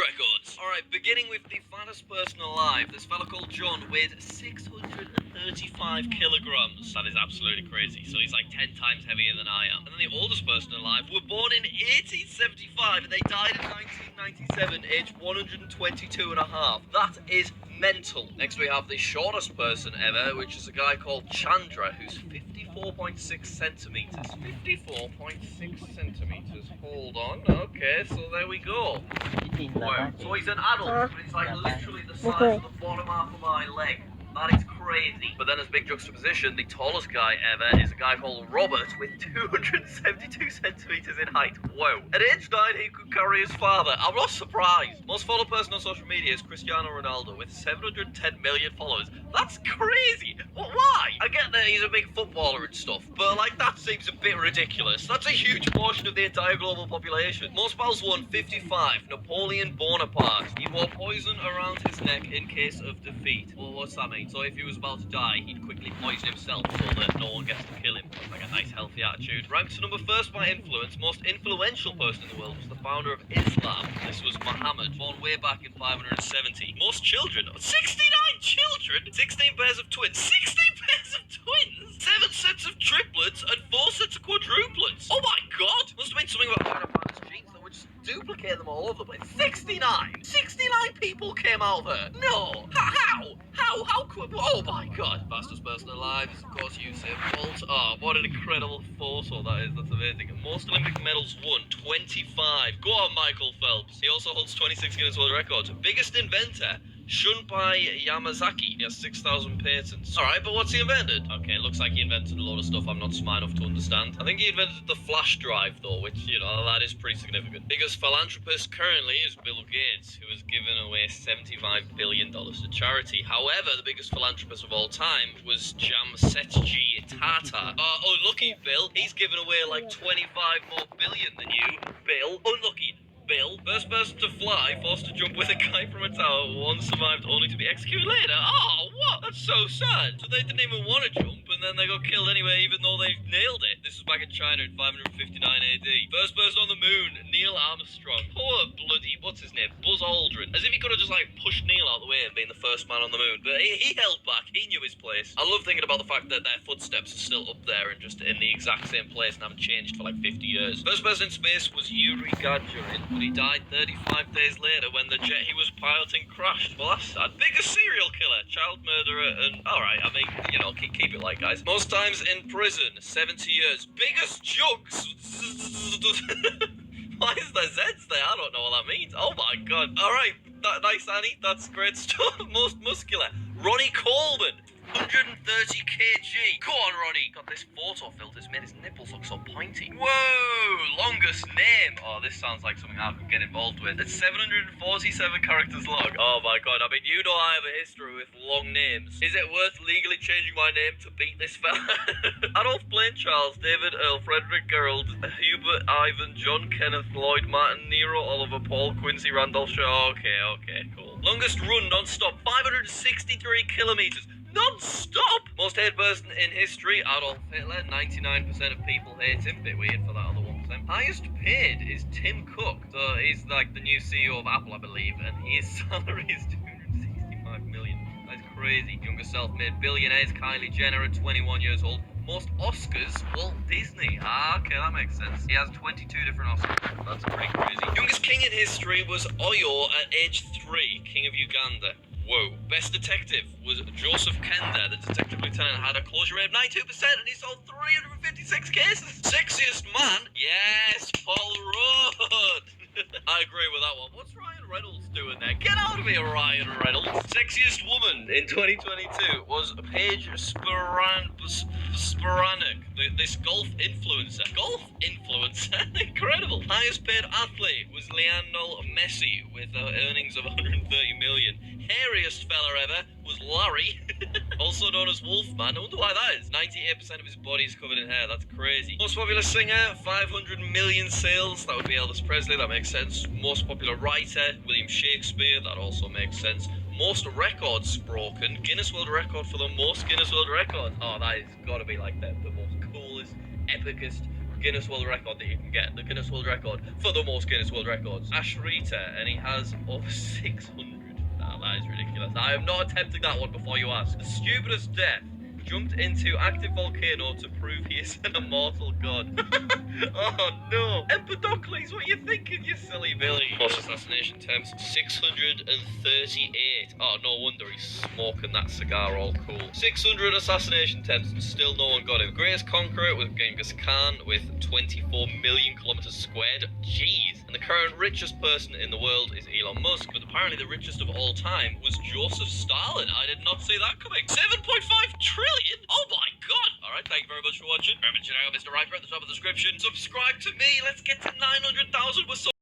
records. Alright, beginning with the fattest person alive. This fella called John weighed 635 kilograms. That is absolutely crazy. So he's like 10 times heavier than I am. And then the oldest person alive were born in 1875 and they died in 1997, aged 122 and a half. That is mental. Next we have the shortest person ever, which is a guy called Chandra, who's 54.6 centimeters. 54.6 centimeters. Hold on. Okay, so there we go. Wow. So he's an adult, but he's like literally the size of the bottom half of my leg. That is crazy. But then as big juxtaposition, the tallest guy ever is a guy called Robert with 272 centimeters in height. Whoa. At age 9, he could carry his father. I'm not surprised. Most followed person on social media is Cristiano Ronaldo with 710 million followers. That's crazy. Well, why? I get that he's a big footballer and stuff, but like that seems a bit ridiculous. That's a huge portion of the entire global population. Most battles won 55. Napoleon Bonaparte. He wore poison around his neck in case of defeat. Well, what's that mean? So if he was about to die, he'd quickly poison himself so that no one gets to kill him. Like a nice healthy attitude. Ranked to number first by influence, most influential person in the world was the founder of Islam. This was Muhammad, born way back in 570. Most children, 69 children, 16 pairs of twins, 16 pairs of twins, 7 sets of triplets, and 4 sets of quadruplets. Oh my god! Must have been something about having a father's genes that would just duplicate them all over the place. 69! 69 people came out of her! No! How could... Oh my god! Fastest person alive is, of course, Usain Bolt. Oh, what an incredible photo that is. That's amazing. Most Olympic medals won, 25. Go on, Michael Phelps. He also holds 26 Guinness World Records. Biggest inventor, Shunpei Yamazaki. He has 6,000 patents. Alright, but what's he invented? Okay, it looks like he invented a lot of stuff I'm not smart enough to understand. I think he invented the flash drive, though, which, you know, that is pretty significant. Biggest philanthropist currently is Bill Gates, who has given away $75 billion to charity. However, the biggest philanthropist of all time was Jamsetji Tata. Unlucky, Bill. He's given away like 25 more billion than you, Bill. Unlucky. Bill, first person to fly, forced to jump with a guy from a tower, one survived only to be executed later. Oh, what? That's so sad. So they didn't even want to jump, and then they got killed anyway, even though they nailed it. This was back in China in 559 AD. First person on the moon, Neil Armstrong. Poor bloody, what's his name? Buzz Aldrin. As if he could have just like pushed Neil out of the way and been the first man on the moon. But he held back. He knew his place. I love thinking about the fact that their footsteps are still up there and just in the exact same place and haven't changed for like 50 years. First person in space was Yuri Gagarin, but he died 35 days later when the jet he was piloting crashed. Well, that's sad. Biggest serial killer, child murderer, and alright, I mean, you know, keep it light, guys. Most times in prison, 70 years. Biggest jugs. Why is there Z's there? I don't know what that means. Oh my god. Alright, nice, Annie. That's great stuff. Most muscular, Ronnie Coleman. 130 kg. Go on, Ronnie. God, this photo filter's made his nipples look so pointy. Whoa! Longest name. Oh, this sounds like something I could get involved with. It's 747 characters long. Oh my god, I mean, you know I have a history with long names. Is it worth legally changing my name to beat this fella? Adolf Blaine Charles, David Earl, Frederick Gerald, Hubert Ivan, John Kenneth, Lloyd Martin, Nero, Oliver, Paul, Quincy, Randolph Shaw. Okay, cool. Longest run non-stop, 563 kilometers. Non-stop! Most hated person in history, Adolf Hitler. 99% of people hate him. Bit weird for that other 1%. Highest paid is Tim Cook. So he's like the new CEO of Apple, I believe, and his salary is 265 million. That's crazy. Youngest self-made billionaire is Kylie Jenner at 21 years old. Most Oscars, Walt Disney. Okay, that makes sense. He has 22 different Oscars. That's pretty crazy. Youngest king in history was Oyo at age 3, king of Uganda. Whoa. Best detective was Joseph Kenda. The detective lieutenant had a closure rate of 92% and he solved 356 cases. Sexiest man? Yes, Paul Rudd. I agree with that one. What's Ryan Reynolds doing there? Get out of here, Ryan Reynolds. Sexiest woman in 2022 was Paige Spiranek, this golf influencer. Golf influencer? Incredible. Highest paid athlete was Lionel Messi with earnings of 130 million. Hairiest fella ever was Larry, also known as Wolfman. I wonder why that is. 98% of his body is covered in hair. That's crazy. Most popular singer, 500 million sales. That would be Elvis Presley. That makes sense. Most popular writer, William Shakespeare. That also makes sense. Most records broken. Guinness World Record for the most Guinness World Records. Oh, that has got to be like the most coolest, epicest, Guinness World Record that you can get. The Guinness World Record for the most Guinness World Records. Ash Rita, and he has over 600. Nah, that is ridiculous. I am not attempting that one before you ask. The stupidest death. Jumped into active volcano to prove he is an immortal god. Oh no. Empedocles, what are you thinking, you silly Billy? Most assassination attempts, 638. Oh, no wonder he's smoking that cigar all cool. 600 assassination attempts and still no one got him. Greatest conqueror with Genghis Khan with 24 million kilometers squared. Jeez. And the current richest person in the world is Elon Musk, but apparently the richest of all time was Joseph Stalin. I did not see that coming. 7.5 trillion? Oh my god! Alright, thank you very much for watching. Remember to check out Mr. Riper at the top of the description. Subscribe to me. Let's get to 900,000. We're so